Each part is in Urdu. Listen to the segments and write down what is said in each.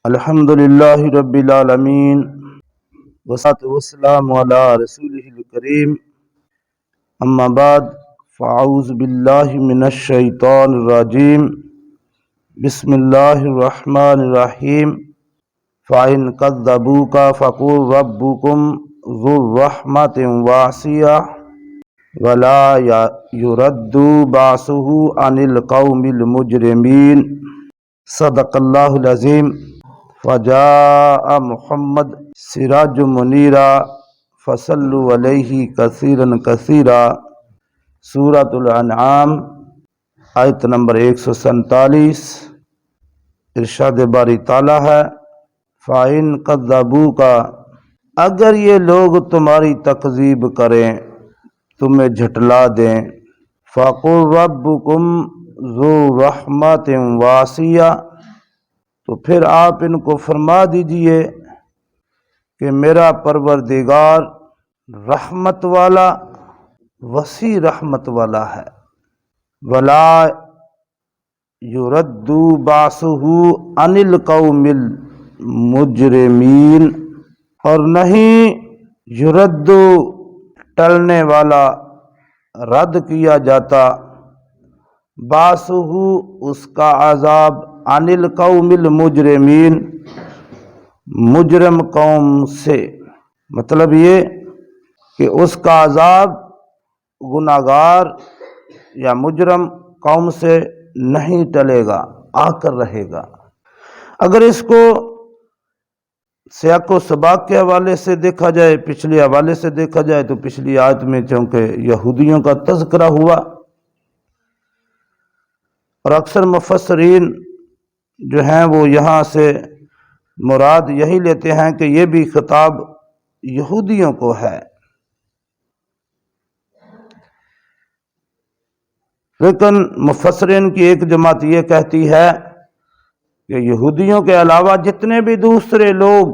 الحمد للہ رب العالمین والصلاة والسلام علی رسولہ الکریم اما بعد فاعوذ باللہ من الشیطان الرجیم بسم اللہ الرحمن الرحیم فَإِنْ كَذَّبُوكَ فَقُلْ رَبُّكُمْ ذُو الرَّحْمَةِ الْوَاسِعَةِ وَلَا يُرَدُّ بَأْسُهُ عَنِ الْقَوْمِ الْمُجْرِمِينَ صدق اللہ العظیم فجاء محمد سراج منیرا فصلوا علیہ کثیرا کثیرا سورۃ الانعام آیت نمبر 147۔ ارشاد باری تعالیٰ ہے فَإِنْ كَذَّبُوكَ اگر یہ لوگ تمہاری تکذیب کریں، تمہیں جھٹلا دیں، فَقُلْ رَبُّكُمْ ذُو رَحْمَةٍ وَاسِعَةٍ تو پھر آپ ان کو فرما دیجئے کہ میرا پروردگار رحمت والا، وسیع رحمت والا ہے۔ وَلَا يُرَدُّ بَأْسُهُ عَنِ الْقَوْمِ الْمُجْرِمِينَ اور نہیں یرد ٹلنے والا، رد کیا جاتا، بَأْسُهُ اس کا عذاب، عن القوم المجرمین مجرم قوم سے، مطلب یہ کہ اس کا عذاب گناہگار یا مجرم قوم سے نہیں ٹلے گا، آ کر رہے گا۔ اگر اس کو سیاق و سباق کے حوالے سے دیکھا جائے، پچھلے حوالے سے دیکھا جائے تو پچھلی آیت میں چونکہ یہودیوں کا تذکرہ ہوا، اور اکثر مفسرین جو ہیں وہ یہاں سے مراد یہی لیتے ہیں کہ یہ بھی خطاب یہودیوں کو ہے، لیکن مفسرین کی ایک جماعت یہ کہتی ہے کہ یہودیوں کے علاوہ جتنے بھی دوسرے لوگ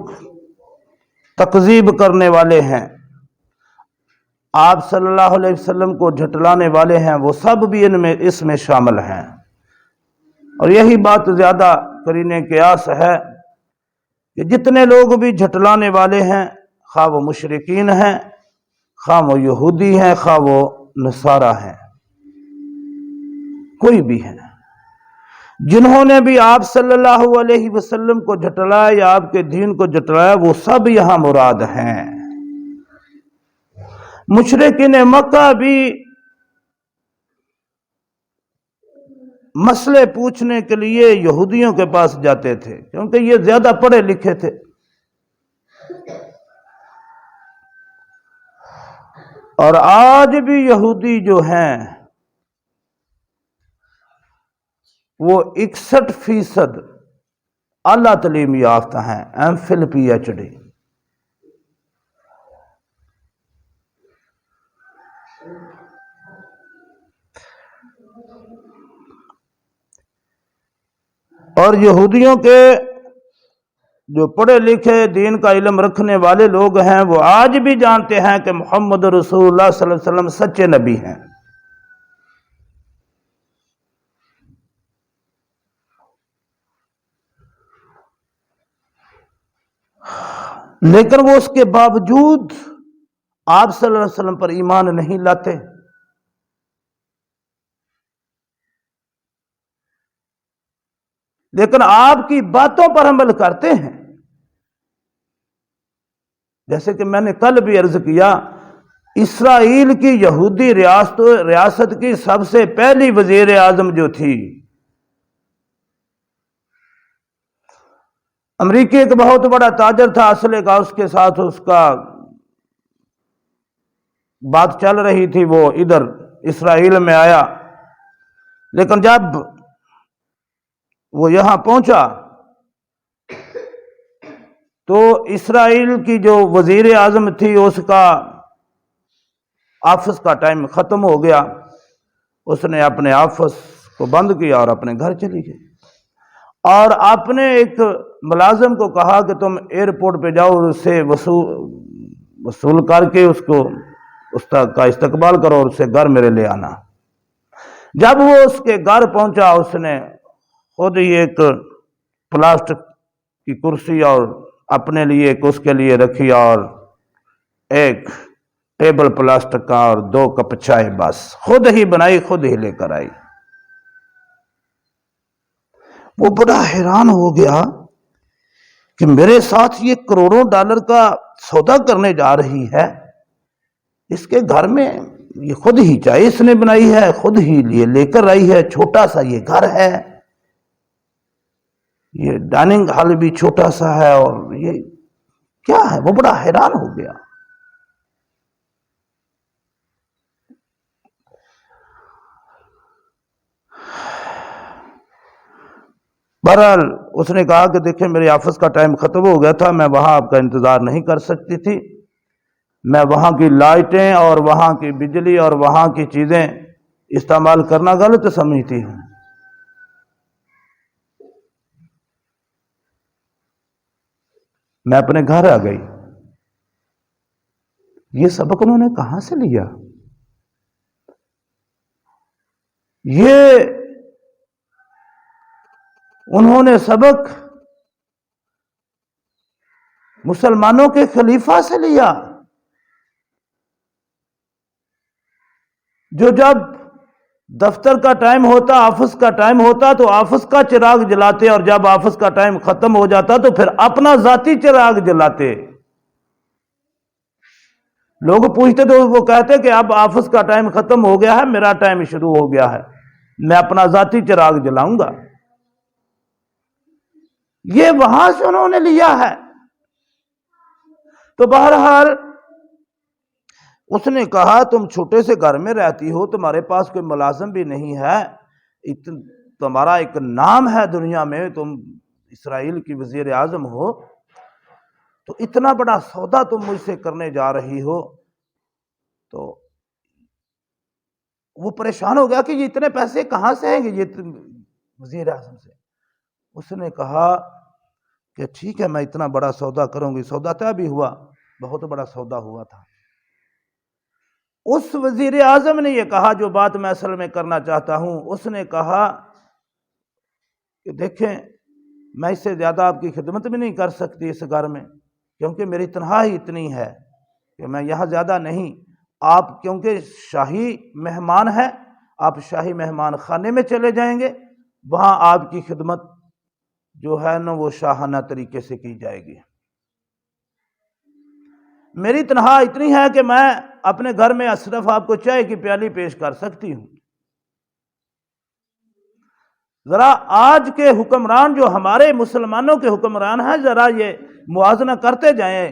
تکذیب کرنے والے ہیں، آپ صلی اللہ علیہ وسلم کو جھٹلانے والے ہیں، وہ سب بھی اس میں شامل ہیں۔ اور یہی بات زیادہ قرینِ قیاس ہے کہ جتنے لوگ بھی جھٹلانے والے ہیں، خواہ وہ مشرکین ہیں، خواہ وہ یہودی ہیں، خواہ وہ نصارہ ہیں، کوئی بھی ہے، جنہوں نے بھی آپ صلی اللہ علیہ وسلم کو جھٹلایا یا آپ کے دین کو جھٹلایا، وہ سب یہاں مراد ہیں۔ مشرکین مکہ بھی مسئلے پوچھنے کے لیے یہودیوں کے پاس جاتے تھے، کیونکہ یہ زیادہ پڑھے لکھے تھے، اور آج بھی یہودی جو ہیں وہ 61% اعلیٰ تعلیم یافتہ ہیں، M phil P H D. اور یہودیوں کے جو پڑھے لکھے دین کا علم رکھنے والے لوگ ہیں، وہ آج بھی جانتے ہیں کہ محمد رسول اللہ صلی اللہ علیہ وسلم سچے نبی ہیں، لیکن وہ اس کے باوجود آپ صلی اللہ علیہ وسلم پر ایمان نہیں لاتے۔ لیکن آپ کی باتوں پر عمل کرتے ہیں، جیسے کہ میں نے کل بھی عرض کیا، اسرائیل کی یہودی ریاست کی سب سے پہلی وزیر اعظم جو تھی، امریکی ایک بہت بڑا تاجر تھا اسلحے کا، اس کے ساتھ اس کا بات چل رہی تھی، وہ ادھر اسرائیل میں آیا، لیکن جب وہ یہاں پہنچا تو اسرائیل کی جو وزیر اعظم تھی، اس کا آفس کا ٹائم ختم ہو گیا، اس نے اپنے آفس کو بند کیا اور اپنے گھر چلی گئی، اور اپنے ایک ملازم کو کہا کہ تم ایئرپورٹ پہ جاؤ، اس سے وصول کر کے اس کا استقبال کرو اور اسے گھر میرے لے آنا۔ جب وہ اس کے گھر پہنچا، اس نے خود ہی ایک پلاسٹک کی کرسی اور اپنے لیے ایک اس کے لیے رکھی اور ایک ٹیبل پلاسٹک کا اور 2 کپ چائے، بس خود ہی بنائی خود ہی لے کر آئی۔ وہ بڑا حیران ہو گیا کہ میرے ساتھ یہ کروڑوں ڈالر کا سودا کرنے جا رہی ہے، اس کے گھر میں یہ خود ہی چائے اس نے بنائی ہے، خود ہی لیے لے کر آئی ہے، چھوٹا سا یہ گھر ہے، یہ ڈائننگ ہال بھی چھوٹا سا ہے، اور یہ کیا ہے؟ وہ بڑا حیران ہو گیا۔ بہرحال اس نے کہا کہ دیکھیں میرے آفس کا ٹائم ختم ہو گیا تھا، میں وہاں آپ کا انتظار نہیں کر سکتی تھی، میں وہاں کی لائٹیں اور وہاں کی بجلی اور وہاں کی چیزیں استعمال کرنا غلط سمجھتی ہوں۔ میں اپنے گھر آ گئی۔ یہ سبق انہوں نے کہاں سے لیا؟ یہ انہوں نے سبق مسلمانوں کے خلیفہ سے لیا، جو جب دفتر کا ٹائم ہوتا، آفس کا ٹائم ہوتا تو آفس کا چراغ جلاتے، اور جب آفس کا ٹائم ختم ہو جاتا تو پھر اپنا ذاتی چراغ جلاتے۔ لوگ پوچھتے تو وہ کہتے کہ اب آفس کا ٹائم ختم ہو گیا ہے، میرا ٹائم شروع ہو گیا ہے، میں اپنا ذاتی چراغ جلاؤں گا۔ یہ وہاں سے انہوں نے لیا ہے۔ تو بہرحال اس نے کہا تم چھوٹے سے گھر میں رہتی ہو، تمہارے پاس کوئی ملازم بھی نہیں ہے، تمہارا ایک نام ہے دنیا میں، تم اسرائیل کی وزیر اعظم ہو، تو اتنا بڑا سودا تم مجھ سے کرنے جا رہی ہو۔ تو وہ پریشان ہو گیا کہ یہ اتنے پیسے کہاں سے آئیں گے یہ وزیر اعظم سے۔ اس نے کہا کہ ٹھیک ہے میں اتنا بڑا سودا کروں گی۔ سودا طے بھی ہوا، بہت بڑا سودا ہوا تھا۔ اس وزیر اعظم نے یہ کہا جو بات میں اصل میں کرنا چاہتا ہوں، اس نے کہا کہ دیکھیں میں اس سے زیادہ آپ کی خدمت بھی نہیں کر سکتی اس گھر میں، کیونکہ میری تنہائی اتنی ہے کہ میں یہاں زیادہ نہیں، آپ کیونکہ شاہی مہمان ہیں، آپ شاہی مہمان خانے میں چلے جائیں گے، وہاں آپ کی خدمت جو ہے نا وہ شاہانہ طریقے سے کی جائے گی۔ میری تنہائی اتنی ہے کہ میں اپنے گھر میں صرف آپ کو چائے کی پیالی پیش کر سکتی ہوں۔ ذرا آج کے حکمران جو ہمارے مسلمانوں کے حکمران ہیں، ذرا یہ موازنہ کرتے جائیں۔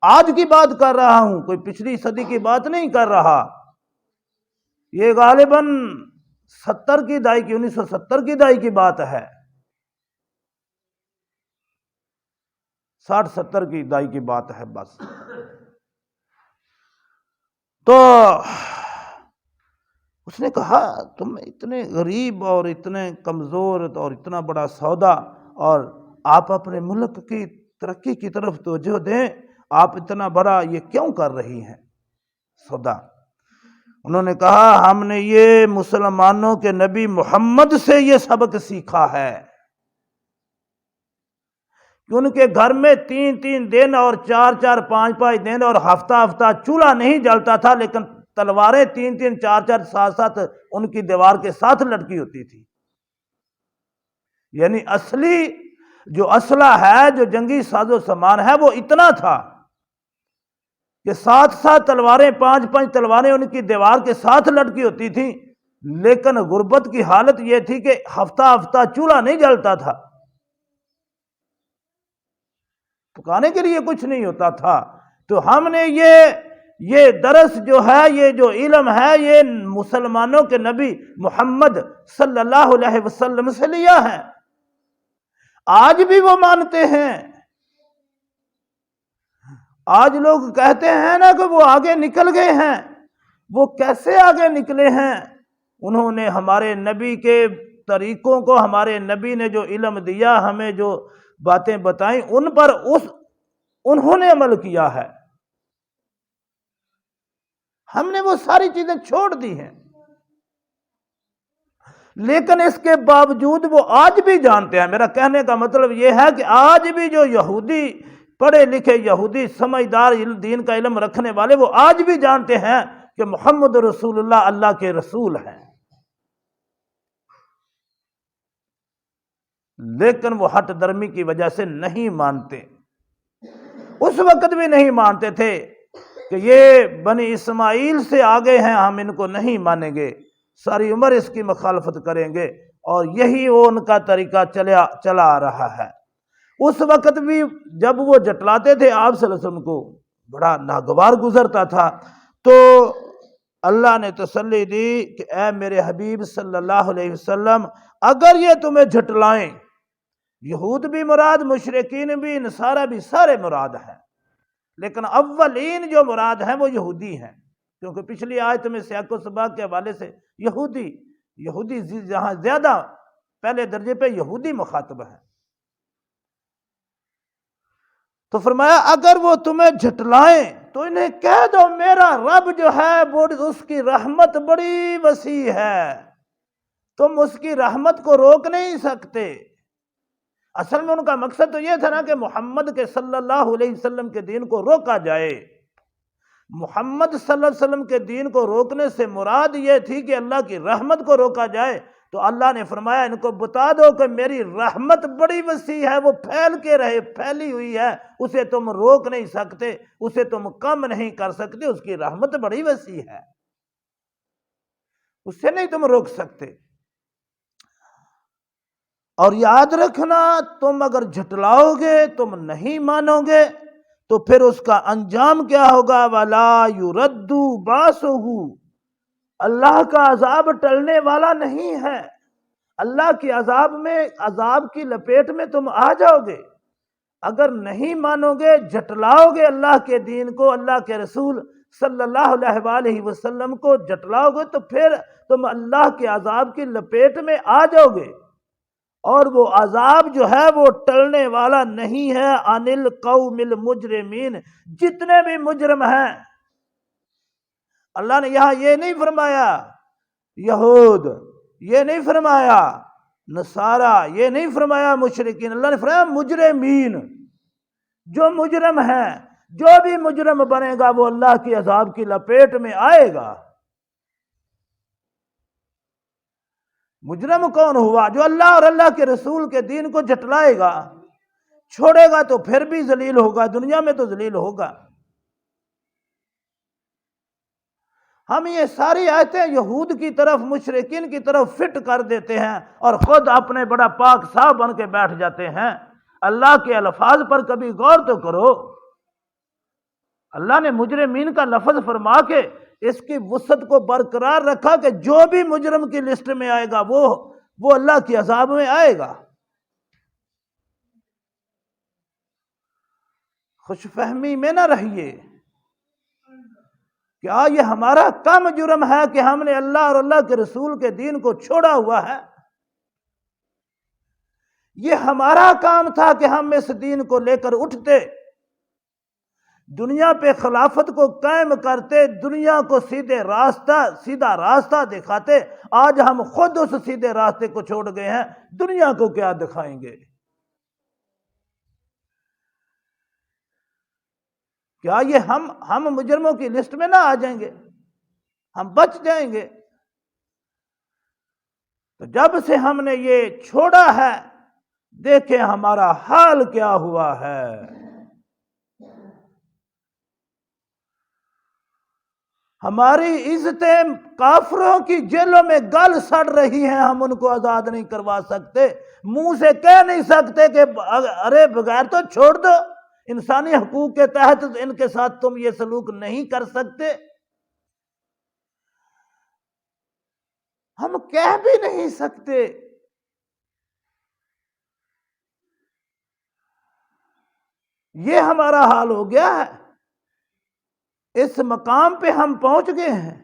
آج کی بات کر رہا ہوں، کوئی پچھلی صدی کی بات نہیں کر رہا، یہ غالباً 70 کی دہائی کی 1970 کی دہائی کی بات ہے، 60-70 کی دہائی کی بات ہے بس۔ تو اس نے کہا تم اتنے غریب اور اتنے کمزور اور اتنا بڑا سودا، اور آپ اپنے ملک کی ترقی کی طرف توجہ دیں، آپ اتنا بڑا یہ کیوں کر رہی ہیں سودا؟ انہوں نے کہا ہم نے یہ مسلمانوں کے نبی محمد سے یہ سبق سیکھا ہے کہ ان کے گھر میں 3-3 دن اور 4-4 5-5 دن اور ہفتہ چولہا نہیں جلتا تھا، لیکن تلواریں 3-3 4-4 7-7 ان کی دیوار کے ساتھ لٹکی ہوتی تھی۔ یعنی اصلی جو اسلحہ ہے، جو جنگی ساز و سامان ہے، وہ اتنا تھا کہ 7-7 تلواریں 5-5 تلواریں ان کی دیوار کے ساتھ لٹکی ہوتی تھیں، لیکن غربت کی حالت یہ تھی کہ ہفتہ چولہا نہیں جلتا تھا، پکانے کے لیے کچھ نہیں ہوتا تھا۔ تو ہم نے یہ درس جو ہے، یہ جو علم ہے، یہ مسلمانوں کے نبی محمد صلی اللہ علیہ وسلم سے لیا ہے۔ آج بھی وہ مانتے ہیں۔ آج لوگ کہتے ہیں نا کہ وہ آگے نکل گئے ہیں، وہ کیسے آگے نکلے ہیں؟ انہوں نے ہمارے نبی کے طریقوں کو، ہمارے نبی نے جو علم دیا، ہمیں جو باتیں بتائیں، ان پر انہوں نے عمل کیا ہے۔ ہم نے وہ ساری چیزیں چھوڑ دی ہیں۔ لیکن اس کے باوجود وہ آج بھی جانتے ہیں. میرا کہنے کا مطلب یہ ہے کہ آج بھی جو یہودی پڑھے لکھے یہودی سمجھدار دین کا علم رکھنے والے وہ آج بھی جانتے ہیں کہ محمد رسول اللہ اللہ کے رسول ہیں، لیکن وہ ہٹ درمی کی وجہ سے نہیں مانتے. اس وقت بھی نہیں مانتے تھے کہ یہ بنی اسماعیل سے آگے ہیں، ہم ان کو نہیں مانیں گے، ساری عمر اس کی مخالفت کریں گے، اور یہی وہ ان کا طریقہ چلا آ رہا ہے. اس وقت بھی جب وہ جٹلاتے تھے آپ صلی اللہ علیہ وسلم کو، بڑا ناگوار گزرتا تھا، تو اللہ نے تسلی دی کہ اے میرے حبیب صلی اللہ علیہ وسلم، اگر یہ تمہیں جھٹلائیں، یہود بھی مراد، مشرکین بھی، نصارہ بھی، سارے مراد ہیں، لیکن اولین جو مراد ہیں وہ یہودی ہیں، کیونکہ پچھلی آیت میں سیاق و سباق کے حوالے سے یہودی جہاں زیادہ پہلے درجے پہ یہودی مخاطب ہیں. تو فرمایا اگر وہ تمہیں جھٹلائیں تو انہیں کہہ دو میرا رب جو ہے وہ اس کی رحمت بڑی وسیع ہے، تم اس کی رحمت کو روک نہیں سکتے. اصل میں ان کا مقصد تو یہ تھا نا کہ محمد کے صلی اللہ علیہ وسلم کے دین کو روکا جائے. محمد صلی اللہ علیہ وسلم کے دین کو روکنے سے مراد یہ تھی کہ اللہ کی رحمت کو روکا جائے. تو اللہ نے فرمایا ان کو بتا دو کہ میری رحمت بڑی وسیع ہے، وہ پھیل کے رہے، پھیلی ہوئی ہے، اسے تم روک نہیں سکتے، اسے تم کم نہیں کر سکتے، اس کی رحمت بڑی وسیع ہے، اسے نہیں تم روک سکتے. اور یاد رکھنا تم اگر جھٹلاؤ گے، تم نہیں مانو گے، تو پھر اس کا انجام کیا ہوگا؟ وَلَا يُرَدُّ بَأْسُهُ، اللہ کا عذاب ٹلنے والا نہیں ہے. اللہ کی عذاب کی لپیٹ میں تم آ جاؤ گے. اگر نہیں مانو گے، جھٹلاؤ گے اللہ کے دین کو، اللہ کے رسول صلی اللہ علیہ وآلہ وسلم کو جھٹلاؤ گے، تو پھر تم اللہ کے عذاب کی لپیٹ میں آ جاؤ گے، اور وہ عذاب جو ہے وہ ٹلنے والا نہیں ہے. عن القوم المجرمین، جتنے بھی مجرم ہیں. اللہ نے یہاں یہ نہیں فرمایا یہود، یہ نہیں فرمایا نصارہ، یہ نہیں فرمایا مشرکین، اللہ نے فرمایا مجرمین، جو مجرم ہیں. جو بھی مجرم بنے گا وہ اللہ کی عذاب کی لپیٹ میں آئے گا. مجرم کون ہوا؟ جو اللہ اور اللہ کے رسول کے دین کو جھٹلائے گا، چھوڑے گا تو پھر بھی ذلیل ہوگا، دنیا میں تو ذلیل ہوگا. ہم یہ ساری آیتیں یہود کی طرف، مشرکین کی طرف فٹ کر دیتے ہیں اور خود اپنے بڑا پاک صاحب بن کے بیٹھ جاتے ہیں. اللہ کے الفاظ پر کبھی غور تو کرو. اللہ نے مجرمین کا لفظ فرما کے اس کی وسعت کو برقرار رکھا کہ جو بھی مجرم کی لسٹ میں آئے گا وہ اللہ کی عذاب میں آئے گا. خوش فہمی میں نہ رہیے. کیا یہ ہمارا کم جرم ہے کہ ہم نے اللہ اور اللہ کے رسول کے دین کو چھوڑا ہوا ہے؟ یہ ہمارا کام تھا کہ ہم اس دین کو لے کر اٹھتے، دنیا پہ خلافت کو قائم کرتے، دنیا کو سیدھا راستہ دکھاتے. آج ہم خود اس سیدھے راستے کو چھوڑ گئے ہیں، دنیا کو کیا دکھائیں گے؟ کیا یہ ہم مجرموں کی لسٹ میں نہ آ جائیں گے؟ ہم بچ جائیں گے؟ تو جب سے ہم نے یہ چھوڑا ہے، دیکھیں ہمارا حال کیا ہوا ہے. ہماری عزتیں کافروں کی جیلوں میں گل سڑ رہی ہیں، ہم ان کو آزاد نہیں کروا سکتے. منہ سے کہہ نہیں سکتے کہ ارے بغیر تو چھوڑ دو، انسانی حقوق کے تحت ان کے ساتھ تم یہ سلوک نہیں کر سکتے. ہم کہہ بھی نہیں سکتے. یہ ہمارا حال ہو گیا ہے. اس مقام پہ ہم پہنچ گئے ہیں،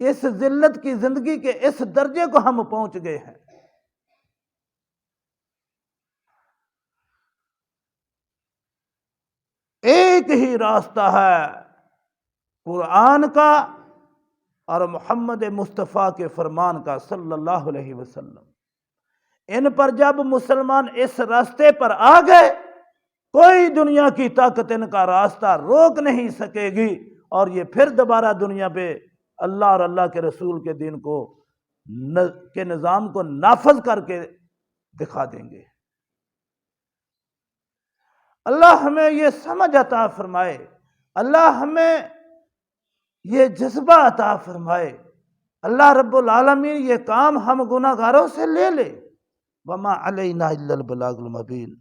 اس ذلت کی زندگی کے اس درجے کو ہم پہنچ گئے ہیں. ایک ہی راستہ ہے قرآن کا اور محمد مصطفیٰ کے فرمان کا صلی اللہ علیہ وسلم۔ ان پر جب مسلمان اس راستے پر آ گئے، کوئی دنیا کی طاقت ان کا راستہ روک نہیں سکے گی، اور یہ پھر دوبارہ دنیا پہ اللہ اور اللہ کے رسول کے دین کو کے نظام کو نافذ کر کے دکھا دیں گے۔ اللہ ہمیں یہ سمجھ عطا فرمائے، اللہ ہمیں یہ جذبہ عطا فرمائے، اللہ رب العالمین یہ کام ہم گناہگاروں سے لے لے۔ وما علینا الا البلاغ المبین۔